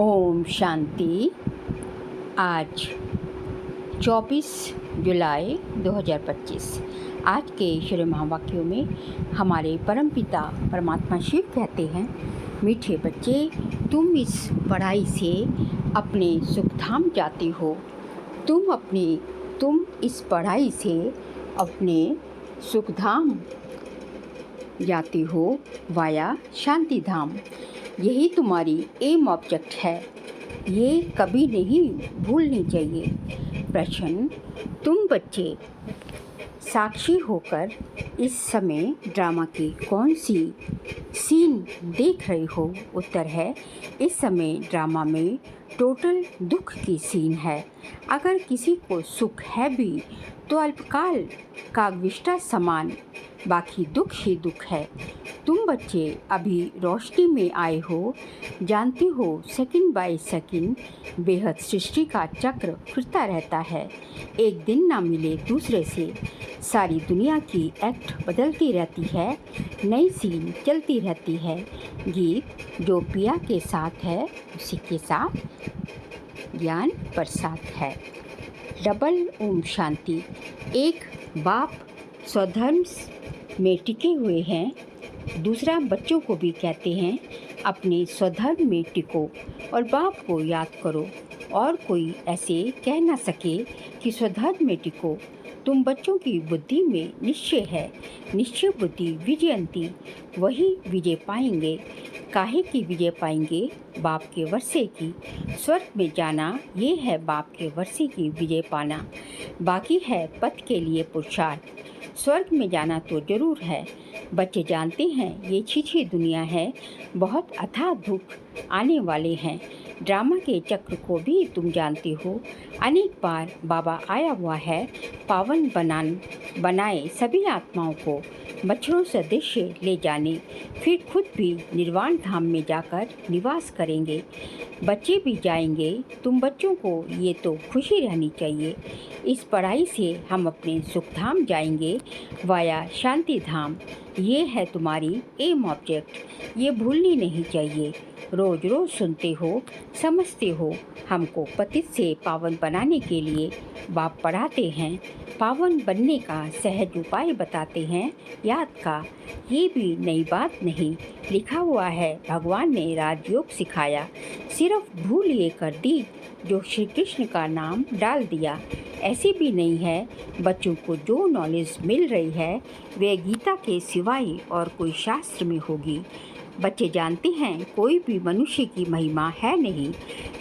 ओम शांति। आज 24 जुलाई 2025। आज के ईश्वरीय महावाक्यों में हमारे परमपिता परमात्मा शिव कहते हैं, मीठे बच्चे, तुम इस पढ़ाई से अपने सुखधाम जाते हो। तुम इस पढ़ाई से अपने सुखधाम जाते हो वाया शांति धाम। यही तुम्हारी एम ऑब्जेक्ट है, ये कभी नहीं भूलनी चाहिए। प्रश्न, तुम बच्चे साक्षी होकर इस समय ड्रामा की कौन सी सीन देख रहे हो? उत्तर है, इस समय ड्रामा में टोटल दुख की सीन है। अगर किसी को सुख है भी तो अल्पकाल का विष्टा समान, बाकी दुख ही दुख है। तुम बच्चे अभी रोशनी में आए हो, जानते हो सेकंड बाय सेकंड बेहद सृष्टि का चक्र फिरता रहता है। एक दिन ना मिले दूसरे से सारी दुनिया की एक्ट बदलती रहती है, नई सीन चलती रहती है। गीत जो पिया के साथ है उसी के साथ ज्ञान प्रसाद है। डबल ओम शांति। एक बाप स्वधर्म में टिके हुए हैं, दूसरा बच्चों को भी कहते हैं अपने स्वधर्म में टिको और बाप को याद करो। और कोई ऐसे कह ना सके कि स्वधर्म में टिको। तुम बच्चों की बुद्धि में निश्चय है, निश्चय बुद्धि विजयंती, वही विजय पाएंगे। काहे की विजय पाएंगे? बाप के वर्षे की। स्वर्ग में जाना ये है बाप के वर्षे की विजय पाना, बाकी है पथ के लिए पुरुषार्थ। स्वर्ग में जाना तो जरूर है। बच्चे जानते हैं ये छीछी दुनिया है, बहुत अथाह दुख आने वाले हैं। ड्रामा के चक्र को भी तुम जानते हो, अनेक बार बाबा आया हुआ है पावन बनाए सभी आत्माओं को मच्छरों सदृश ले जाने, फिर खुद भी निर्वाण धाम में जाकर निवास करेंगे। बच्चे भी जाएंगे। तुम बच्चों को ये तो खुशी रहनी चाहिए, इस पढ़ाई से हम अपने सुखधाम जाएंगे वाया शांति धाम। ये है तुम्हारी एम ऑब्जेक्ट, ये भूलनी नहीं चाहिए। रोज रोज सुनते हो, समझते हो, हमको पतित से पावन बनाने के लिए बाप पढ़ाते हैं, पावन बनने का सहज उपाय बताते हैं याद का। ये भी नई बात नहीं, लिखा हुआ है भगवान ने राजयोग सिखाया, सिर्फ भूल ये कर दी जो श्री कृष्ण का नाम डाल दिया। ऐसी भी नहीं है, बच्चों को जो नॉलेज मिल रही है वे गीता के सिवाय और कोई शास्त्र में होगी। बच्चे जानते हैं कोई भी मनुष्य की महिमा है नहीं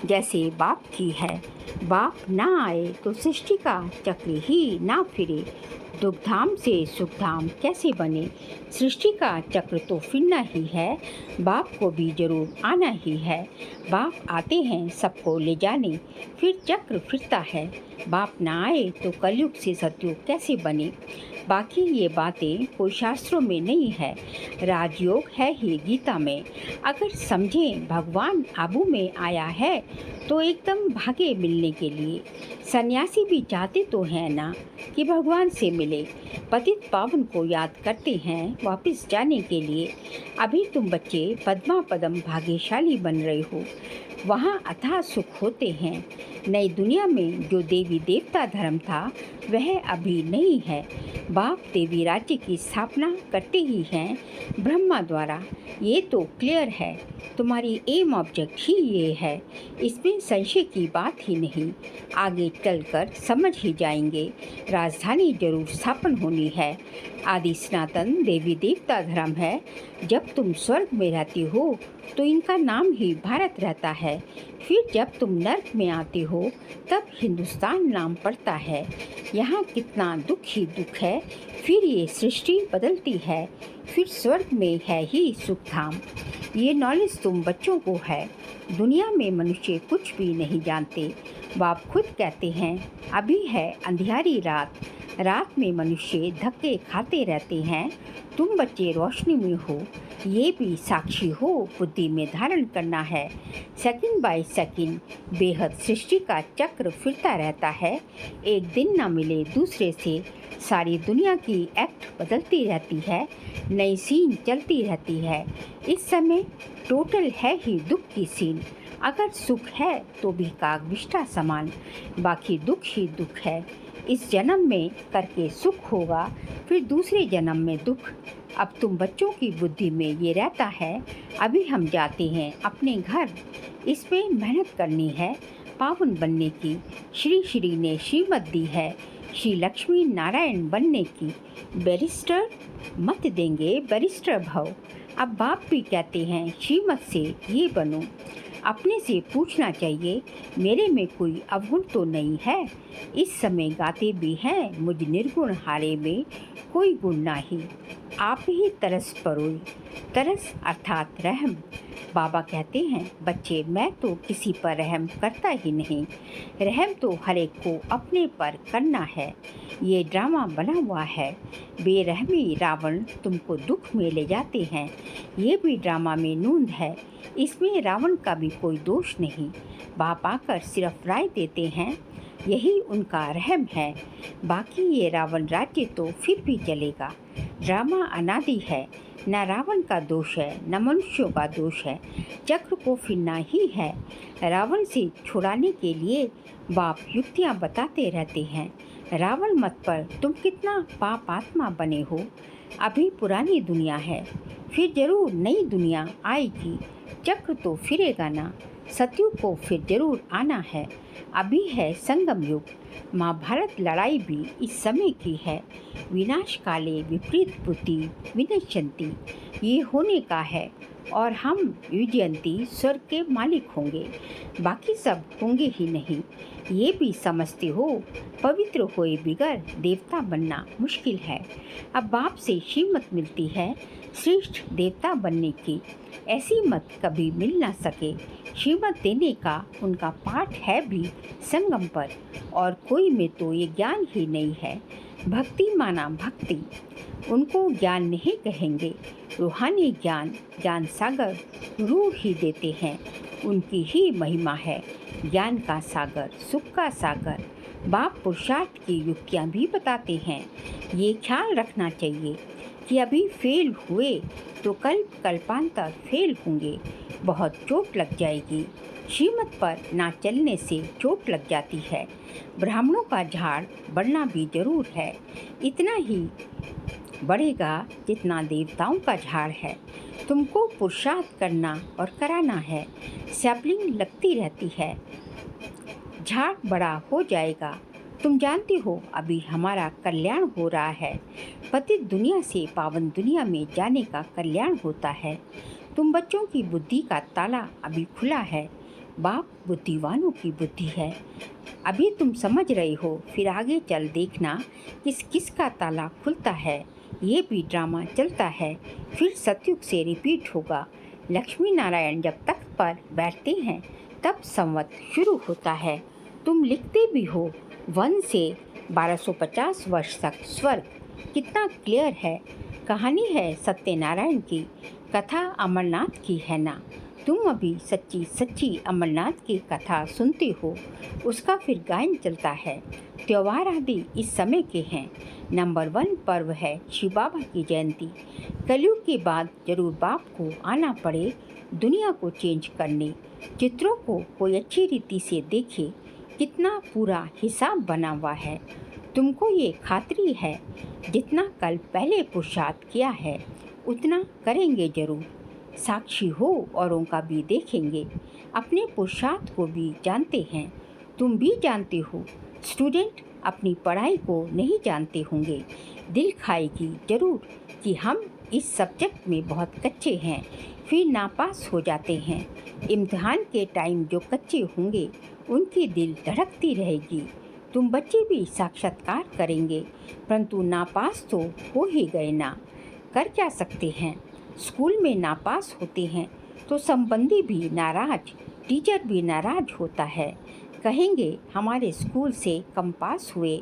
जैसे बाप की है। बाप ना आए तो सृष्टि का चक्र ही ना फिरे, दुखधाम से सुखधाम कैसे बने? सृष्टि का चक्र तो फिरना ही है, बाप को भी जरूर आना ही है। बाप आते हैं सबको ले जाने, फिर चक्र फिरता है। बाप ना आए तो कलयुग से सतयुग कैसे बने? बाकी ये बातें कोई शास्त्रों में नहीं है, राजयोग है ही गीता में। अगर समझें भगवान आबू में आया है तो एकदम भागे मिलने के लिए। सन्यासी भी चाहते तो हैं ना कि भगवान से मिले, पतित पावन को याद करते हैं वापस जाने के लिए। अभी तुम बच्चे पद्मा पदम भाग्यशाली बन रहे हो, वहाँ अथाह सुख होते हैं। नई दुनिया में जो देवी देवता धर्म था वह अभी नहीं है। बाप देवी राज्य की स्थापना करते ही हैं ब्रह्मा द्वारा, ये तो क्लियर है। तुम्हारी एम ऑब्जेक्ट ही ये है, इसमें संशय की बात ही नहीं। आगे चलकर समझ ही जाएंगे, राजधानी जरूर स्थापन होनी है। आदि सनातन देवी देवता धर्म है। जब तुम स्वर्ग में रहते हो तो इनका नाम ही भारत रहता है, फिर जब तुम नर्क में आते हो तब हिंदुस्तान नाम पड़ता है। यहाँ कितना दुख ही दुख है, फिर ये सृष्टि बदलती है, फिर स्वर्ग में है ही सुखधाम। ये नॉलेज तुम बच्चों को है, दुनिया में मनुष्य कुछ भी नहीं जानते। बाप खुद कहते हैं अभी है अंधियारी रात, रात में मनुष्य धक्के खाते रहते हैं। तुम बच्चे रोशनी में हो, ये भी साक्षी हो, बुद्धि में धारण करना है। सेकंड बाय सेकंड बेहद सृष्टि का चक्र फिरता रहता है, एक दिन ना मिले दूसरे से सारी दुनिया की एक्ट बदलती रहती है, नई सीन चलती रहती है। इस समय टोटल है ही दुख की सीन, अगर सुख है तो भी कागविष्ठा समान, बाकी दुख ही दुख है। इस जन्म में करके सुख होगा, फिर दूसरे जन्म में दुख। अब तुम बच्चों की बुद्धि में ये रहता है, अभी हम जाते हैं अपने घर। इस पे मेहनत करनी है पावन बनने की। श्री श्री ने श्रीमत दी है, श्री लक्ष्मी नारायण बनने की। बैरिस्टर मत देंगे बैरिस्टर भव। अब बाप भी कहते हैं श्रीमत से ये बनो। अपने से पूछना चाहिए, मेरे में कोई अवगुण तो नहीं है। इस समय गाते भी हैं, मुझ निर्गुण हारे में कोई गुण नाही। आप ही तरस परोई, तरस अर्थात रहम। बाबा कहते हैं, बच्चे मैं तो किसी पर रहम करता ही नहीं। रहम तो हर एक को अपने पर करना है। ये ड्रामा बना हुआ है। बेरहमी रावण तुमको दुख में ले जाते हैं। ये भी ड्रामा में नूंद है, इसमें रावण का भी कोई दोष नहीं। बाप आकर सिर्फ राय देते हैं, यही उनका रहम है। बाकी ये रावण राज्य तो फिर भी चलेगा। ड्रामा अनादि है, न रावण का दोष है न मनुष्यों का दोष है। चक्र को फिरना ही है। रावण से छुड़ाने के लिए बाप युक्तियाँ बताते रहते हैं। रावण मत पर तुम कितना पाप आत्मा बने हो। अभी पुरानी दुनिया है, फिर जरूर नई दुनिया आएगी। चक्र तो फिरेगा ना, सतयुग को फिर जरूर आना है। अभी है संगम युग। महाभारत लड़ाई भी इस समय की है। विनाश काले विपरीत बुद्धि विनश्यन्ति, ये होने का है। और हम विजयंती स्वर्ग के मालिक होंगे, बाकी सब होंगे ही नहीं। ये भी समझते हो, पवित्र होए बिगर देवता बनना मुश्किल है। अब बाप से श्रीमत मिलती है श्रेष्ठ देवता बनने की। ऐसी मत कभी मिल ना सके। श्रीमत देने का उनका पाठ है भी संगम पर, और कोई में तो ये ज्ञान ही नहीं है। भक्ति माना भक्ति, उनको ज्ञान नहीं कहेंगे। रूहानी ज्ञान ज्ञान सागर रूह ही देते हैं, उनकी ही महिमा है। ज्ञान का सागर, सुख का सागर। बाप पुरुषार्थ की युक्तियाँ भी बताते हैं। ये ख्याल रखना चाहिए कि अभी फेल हुए तो कल्पांतर फेल होंगे। बहुत चोट लग जाएगी। श्रीमत पर ना चलने से चोट लग जाती है। ब्राह्मणों का झाड़ बढ़ना भी जरूर है, इतना ही बढ़ेगा जितना देवताओं का झाड़ है। तुमको पुरुषार्थ करना और कराना है। सैपलिंग लगती रहती है, झाड़ बड़ा हो जाएगा। तुम जानते हो अभी हमारा कल्याण हो रहा है। पतित दुनिया से पावन दुनिया में जाने का कल्याण होता है। तुम बच्चों की बुद्धि का ताला अभी खुला है। बाप बुद्धिवानों की बुद्धि है। अभी तुम समझ रहे हो, फिर आगे चल देखना किस किस का ताला खुलता है। ये भी ड्रामा चलता है, फिर सतयुग से रिपीट होगा। लक्ष्मी नारायण जब तख्त पर बैठते हैं तब संवत शुरू होता है। तुम लिखते भी हो 1 से 1250 वर्ष तक स्वर्ग। कितना क्लियर है। कहानी है सत्यनारायण की, कथा अमरनाथ की है ना। तुम अभी सच्ची सच्ची अमरनाथ की कथा सुनते हो, उसका फिर गायन चलता है। त्योहार आदि इस समय के हैं। नंबर 1 पर्व है शिव बाबा की जयंती। कलयुग के बाद जरूर बाप को आना पड़े दुनिया को चेंज करने। चित्रों को कोई अच्छी रीति से देखे, कितना पूरा हिसाब बना हुआ है। तुमको ये खातरी है, जितना कल पहले पुरुषार्थ किया है उतना करेंगे जरूर। साक्षी हो, औरों का भी देखेंगे। अपने पुरुषार्थ को भी जानते हैं, तुम भी जानते हो। स्टूडेंट अपनी पढ़ाई को नहीं जानते होंगे। दिल खाएगी जरूर कि हम इस सब्जेक्ट में बहुत कच्चे हैं, फिर नापास हो जाते हैं। इम्तिहान के टाइम जो कच्चे होंगे उनकी दिल धड़कती रहेगी। तुम बच्चे भी साक्षात्कार करेंगे, परंतु नापास तो हो ही गए ना, कर क्या सकते हैं। स्कूल में नापास होते हैं तो संबंधी भी नाराज, टीचर भी नाराज होता है। कहेंगे हमारे स्कूल से कम पास हुए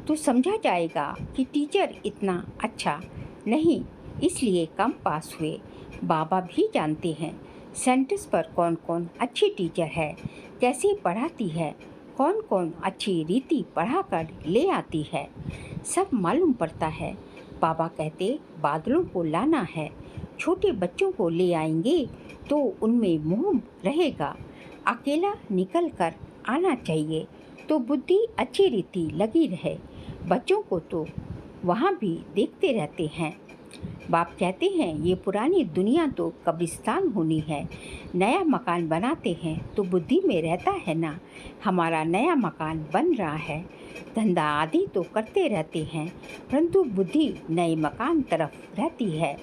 तो समझा जाएगा कि टीचर इतना अच्छा नहीं, इसलिए कम पास हुए। बाबा भी जानते हैं सेंटर्स पर कौन कौन अच्छी टीचर है, कैसे पढ़ाती है, कौन कौन अच्छी रीति पढ़ा कर ले आती है, सब मालूम पड़ता है। बाबा कहते बादलों को लाना है, छोटे बच्चों को ले आएंगे तो उनमें मोह रहेगा। अकेला निकल कर आना चाहिए तो बुद्धि अच्छी रीति लगी रहे। बच्चों को तो वहाँ भी देखते रहते हैं। बाप कहते हैं ये पुरानी दुनिया तो कब्रिस्तान होनी है, नया मकान बनाते हैं तो बुद्धि में रहता है ना हमारा नया मकान बन रहा है। धंधा आदि तो करते रहते हैं परंतु बुद्धि नए मकान तरफ रहती है,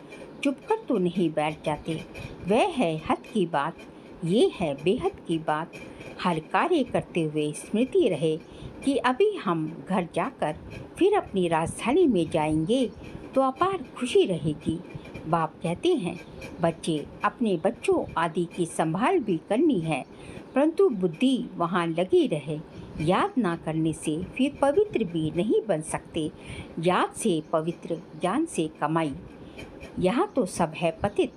चुप कर तो नहीं बैठ जाते। वह है हद की बात, ये है बेहद की बात। हर कार्य करते हुए स्मृति रहे कि अभी हम घर जाकर फिर अपनी राजधानी में जाएंगे तो अपार खुशी रहेगी। बाप कहते हैं बच्चे अपने बच्चों आदि की संभाल भी करनी है परंतु बुद्धि वहाँ लगी रहे। याद ना करने से फिर पवित्र भी नहीं बन सकते। याद से पवित्र, ज्ञान से कमाई। यहाँ तो सब है पतित,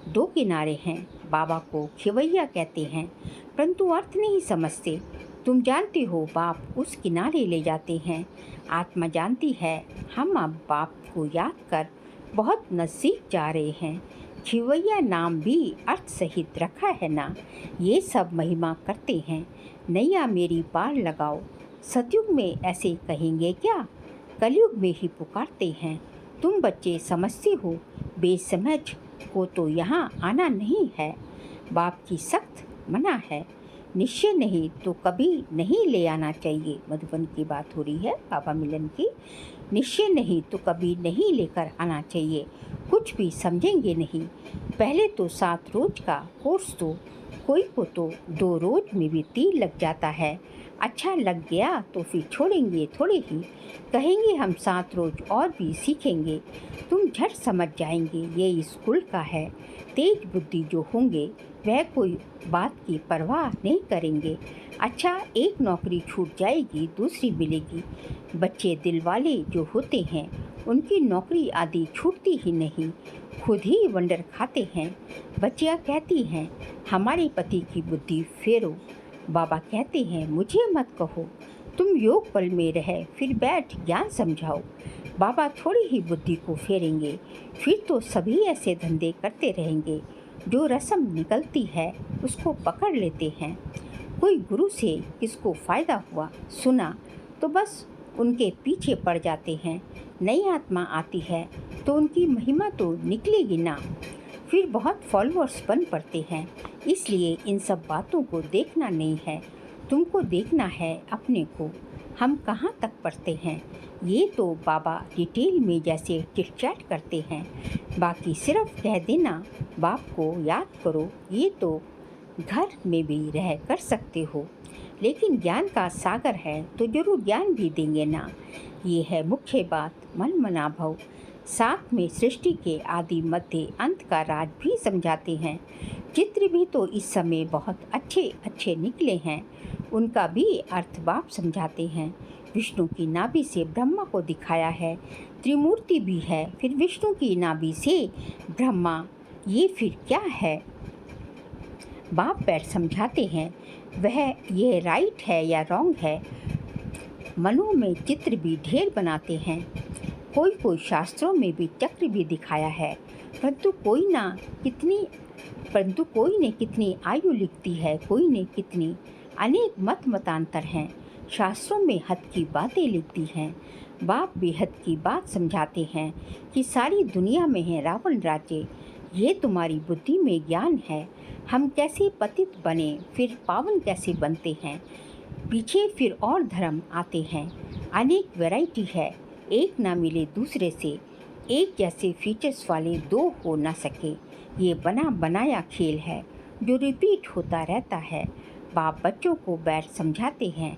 दो किनारे हैं। बाबा को खिवैया कहते हैं परंतु अर्थ नहीं समझते। तुम जानते हो बाप उस किनारे ले जाते हैं। आत्मा जानती है हम अब बाप को याद कर बहुत नज़दीक जा रहे हैं। खिवैया नाम भी अर्थ सहित रखा है ना। ये सब महिमा करते हैं, नैया मेरी पार लगाओ। सतयुग में ऐसे कहेंगे क्या, कलयुग में ही पुकारते हैं। तुम बच्चे समझते हो, बेसमझ को तो यहाँ आना नहीं है। बाप की सख्त मना है, निश्चय नहीं तो कभी नहीं ले आना चाहिए। मधुबन की बात हो रही है बाबा मिलन की। निश्चय नहीं तो कभी नहीं लेकर आना चाहिए, कुछ भी समझेंगे नहीं। पहले तो 7 रोज का कोर्स दो, कोई को तो 2 रोज में भी 3 लग जाता है। अच्छा लग गया तो फिर छोड़ेंगे थोड़े ही, कहेंगे हम 7 रोज और भी सीखेंगे। तुम झट समझ जाएंगे ये स्कूल का है। तेज बुद्धि जो होंगे वह कोई बात की परवाह नहीं करेंगे। अच्छा एक नौकरी छूट जाएगी दूसरी मिलेगी। बच्चे दिल वाले जो होते हैं उनकी नौकरी आदि छूटती ही नहीं, खुद ही वंडर खाते हैं। बच्चियाँ कहती हैं हमारे पति की बुद्धि फेरो। बाबा कहते हैं मुझे मत कहो, तुम योग बल में रहे फिर बैठ ज्ञान समझाओ। बाबा थोड़ी ही बुद्धि को फेरेंगे, फिर तो सभी ऐसे धंधे करते रहेंगे। जो रस्म निकलती है उसको पकड़ लेते हैं। कोई गुरु से किसको फ़ायदा हुआ सुना तो बस उनके पीछे पड़ जाते हैं। नई आत्मा आती है तो उनकी महिमा तो निकलेगी ना, फिर बहुत फॉलोअर्स बन पड़ते हैं। इसलिए इन सब बातों को देखना नहीं है, तुमको देखना है अपने को। हम कहाँ तक पढ़ते हैं ये तो बाबा डिटेल में जैसे चिट-चैट करते हैं। बाकी सिर्फ कह देना बाप को याद करो, ये तो घर में भी रह कर सकते हो। लेकिन ज्ञान का सागर है तो जरूर ज्ञान भी देंगे ना। ये है मुख्य बात, मन मना भव। साथ में सृष्टि के आदि मध्य अंत का राज भी समझाते हैं। चित्र भी तो इस समय बहुत अच्छे अच्छे निकले हैं, उनका भी अर्थ बाप समझाते हैं। विष्णु की नाभि से ब्रह्मा को दिखाया है, त्रिमूर्ति भी है, फिर विष्णु की नाभि से ब्रह्मा, ये फिर क्या है। बाप बैठ समझाते हैं वह ये राइट है या रॉन्ग है। मनो में चित्र भी ढेर बनाते हैं, कोई कोई शास्त्रों में भी चक्र भी दिखाया है, परंतु कोई ने कितनी आयु लिखती है, कोई ने कितनी। अनेक मत मतांतर हैं, शास्त्रों में हद की बातें लिखती हैं। बाप बेहद की बात समझाते हैं कि सारी दुनिया में है रावण राज्य। ये तुम्हारी बुद्धि में ज्ञान है। हम कैसे पतित बने फिर पावन कैसे बनते हैं। पीछे फिर और धर्म आते हैं, अनेक वैरायटी है, एक ना मिले दूसरे से। एक जैसे फीचर्स वाले 2 हो ना सके। ये बना बनाया खेल है जो रिपीट होता रहता है। बाप बच्चों को बैठ समझाते हैं,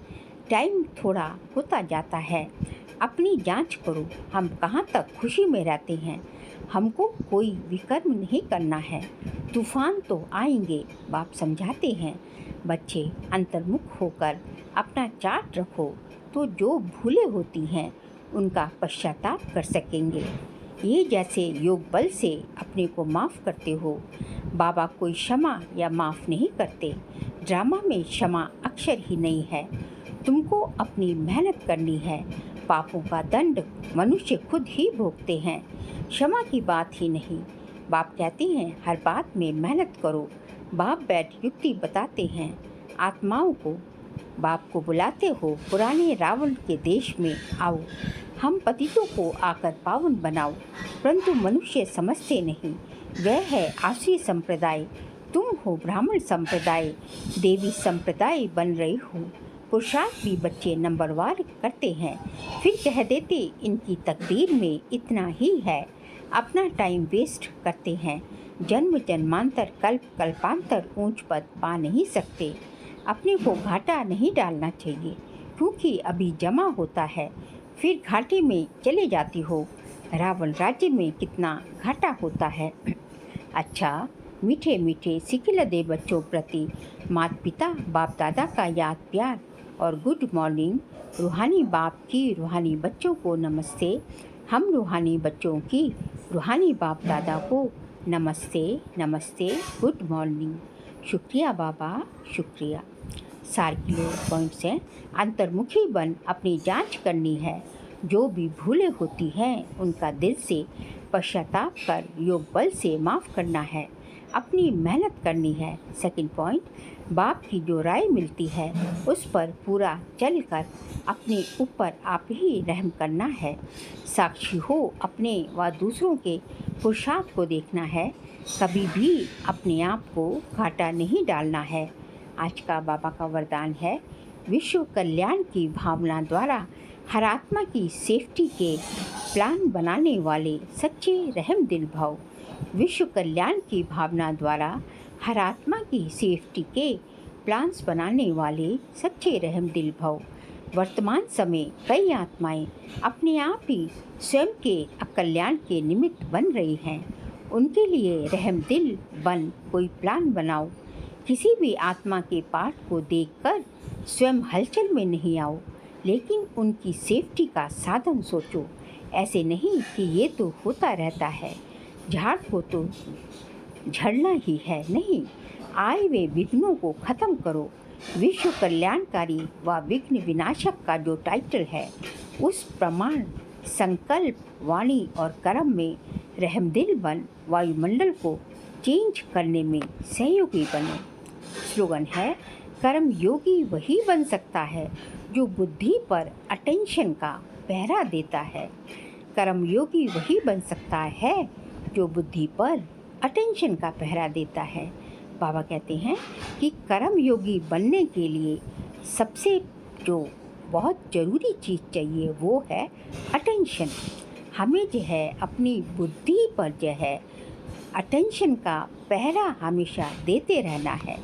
टाइम थोड़ा होता जाता है, अपनी जांच करो हम कहाँ तक खुशी में रहते हैं। हमको कोई विकर्म नहीं करना है, तूफान तो आएंगे। बाप समझाते हैं बच्चे अंतर्मुख होकर अपना चार्ट रखो तो जो भूले होती हैं उनका पश्चाताप कर सकेंगे। ये जैसे योग बल से अपने को माफ़ करते हो। बाबा कोई क्षमा या माफ़ नहीं करते। ड्रामा में क्षमा अक्षर ही नहीं है। तुमको अपनी मेहनत करनी है। पापों का दंड मनुष्य खुद ही भोगते हैं, क्षमा की बात ही नहीं। बाप कहते हैं हर बात में मेहनत करो। बाप बैठ युक्ति बताते हैं, आत्माओं को बाप को बुलाते हो, पुराने रावण के देश में आओ, हम पतितों को आकर पावन बनाओ। परंतु मनुष्य समझते नहीं, वह है आसुरी संप्रदाय, तुम हो ब्राह्मण संप्रदाय, देवी संप्रदाय बन रही हो। पुरुषार्थ भी बच्चे नंबरवार करते हैं, फिर कह देते इनकी तकदीर में इतना ही है, अपना टाइम वेस्ट करते हैं। जन्म जन्मांतर कल्प कल्पांतर ऊंच पद पा नहीं सकते। अपने को घाटा नहीं डालना चाहिए, क्योंकि अभी जमा होता है, फिर घाटे में चले जाती हो। रावण राज्य में कितना घाटा होता है। अच्छा, मीठे मीठे सिखिलदे बच्चों प्रति माता पिता बाप दादा का याद प्यार और गुड मॉर्निंग। रूहानी बाप की रूहानी बच्चों को नमस्ते। हम रूहानी बच्चों की रूहानी बाप दादा को नमस्ते नमस्ते, गुड मॉर्निंग। शुक्रिया बाबा, शुक्रिया। सार किलो पॉइंट्स हैं। अंतर्मुखी बन अपनी जांच करनी है, जो भी भूलें होती हैं उनका दिल से पश्चाताप कर योग बल से माफ़ करना है, अपनी मेहनत करनी है। सेकंड पॉइंट, बाप की जो राय मिलती है उस पर पूरा चलकर अपने ऊपर आप ही रहम करना है। साक्षी हो अपने व दूसरों के पुरुषार्थ को देखना है, कभी भी अपने आप को घाटा नहीं डालना है। आज का बाबा का वरदान है, विश्व कल्याण की भावना द्वारा हर आत्मा की सेफ्टी के प्लान बनाने वाले सच्चे रहम दिल भव। विश्व कल्याण की भावना द्वारा हर आत्मा की सेफ्टी के प्लान्स बनाने वाले सच्चे रहम दिल भव। वर्तमान समय कई आत्माएं अपने आप ही स्वयं के अकल्याण के निमित्त बन रही हैं। उनके लिए रहम दिल बन कोई प्लान बनाओ। किसी भी आत्मा के पाठ को देखकर स्वयं हलचल में नहीं आओ, लेकिन उनकी सेफ्टी का साधन सोचो। ऐसे नहीं कि ये तो होता रहता है, झाड़ को तो झड़ना ही है, नहीं, आए वे विघ्नों को खत्म करो। विश्व कल्याणकारी व विघ्न विनाशक का जो टाइटल है, उस प्रमाण संकल्प वाणी और कर्म में रहमदिल बन वायुमंडल को चेंज करने में सहयोगी बनो। स्लोगन है, कर्म योगी वही बन सकता है जो बुद्धि पर अटेंशन का पहरा देता है। कर्म योगी वही बन सकता है जो बुद्धि पर अटेंशन का पहरा देता है। बाबा कहते हैं कि कर्म योगी बनने के लिए सबसे जो बहुत ज़रूरी चीज़ चाहिए वो है अटेंशन। हमें जो है अपनी बुद्धि पर जो है अटेंशन का पहरा हमेशा देते रहना है,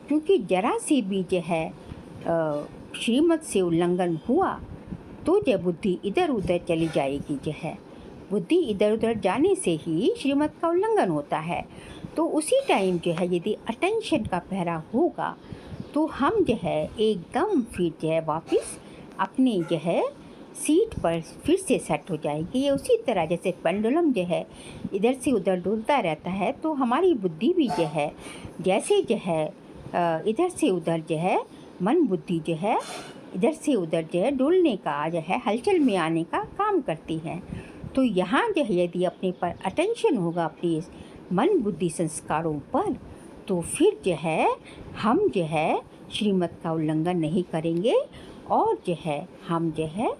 क्योंकि ज़रा सी भी जो है श्रीमत से उल्लंघन हुआ तो जो बुद्धि इधर उधर चली जाएगी। जो है बुद्धि इधर उधर जाने से ही श्रीमत का उल्लंघन होता है। तो उसी टाइम जो है यदि अटेंशन का पहरा होगा तो हम जो है एकदम फिर जो है वापस अपने जो है सीट पर फिर से सेट हो जाएगी। ये उसी तरह जैसे पेंडुलम जो है इधर से उधर डोलता रहता है, तो हमारी बुद्धि भी जो है जैसे जो है इधर से उधर जो है मन बुद्धि जो है इधर से उधर जो है डोलने का जो है हलचल में आने का काम करती है। तो यहाँ जो है यदि अपने पर अटेंशन होगा अपनी मन बुद्धि संस्कारों पर, तो फिर जो है हम जो है श्रीमत का उल्लंघन नहीं करेंगे और जो है हम जो है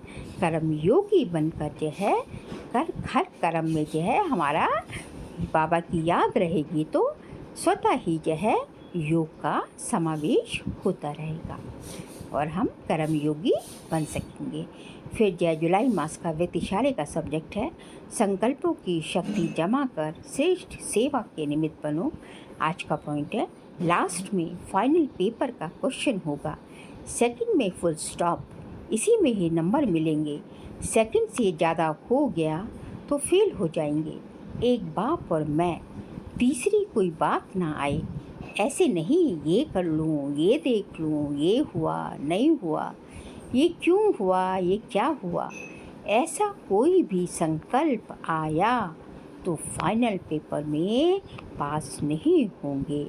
कर्म योगी बनकर जो है हर कर्म में जो है हमारा बाबा की याद रहेगी, तो स्वतः ही जो है योग का समावेश होता रहेगा और हम कर्म योगी बन सकेंगे। फिर जो जुलाई मास का वित्तशाले का सब्जेक्ट है, संकल्पों की शक्ति जमा कर श्रेष्ठ सेवा के निमित्त बनो। आज का पॉइंट है, लास्ट में फाइनल पेपर का क्वेश्चन होगा, सेकंड में फुल स्टॉप, इसी में ही नंबर मिलेंगे। सेकंड से ज़्यादा हो गया तो फेल हो जाएंगे। एक बाप और मैं, तीसरी कोई बात ना आए। ऐसे नहीं ये कर लूँ, ये देख लूँ, ये हुआ नहीं हुआ, ये क्यों हुआ, ये क्या हुआ, ऐसा कोई भी संकल्प आया तो फाइनल पेपर में पास नहीं होंगे।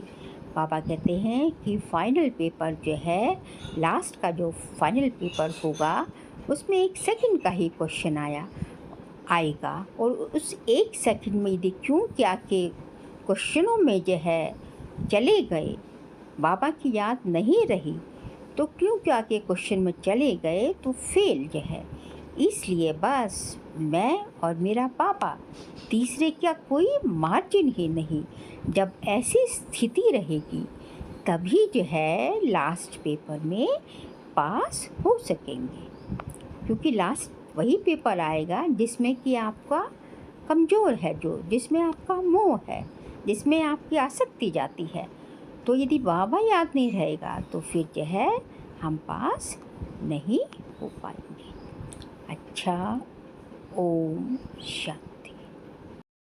बाबा कहते हैं कि फाइनल पेपर जो है, लास्ट का जो फाइनल पेपर होगा उसमें 1 सेकंड का ही क्वेश्चन आएगा और उस 1 सेकंड में यदि क्यों क्या के क्वेश्चनों में जो है चले गए बाबा की याद नहीं रही तो क्यों जाके क्वेश्चन में चले गए तो फेल जो है। इसलिए बस मैं और मेरा पापा, तीसरे का कोई मार्जिन ही नहीं। जब ऐसी स्थिति रहेगी तभी जो है लास्ट पेपर में पास हो सकेंगे, क्योंकि लास्ट वही पेपर आएगा जिसमें कि आपका कमज़ोर है, जिसमें आपका मोह है, जिसमें आपकी आसक्ति जाती है। तो यदि बाबा याद नहीं रहेगा तो फिर जो है हम पास नहीं हो पाएंगे। अच्छा, ओम शांति।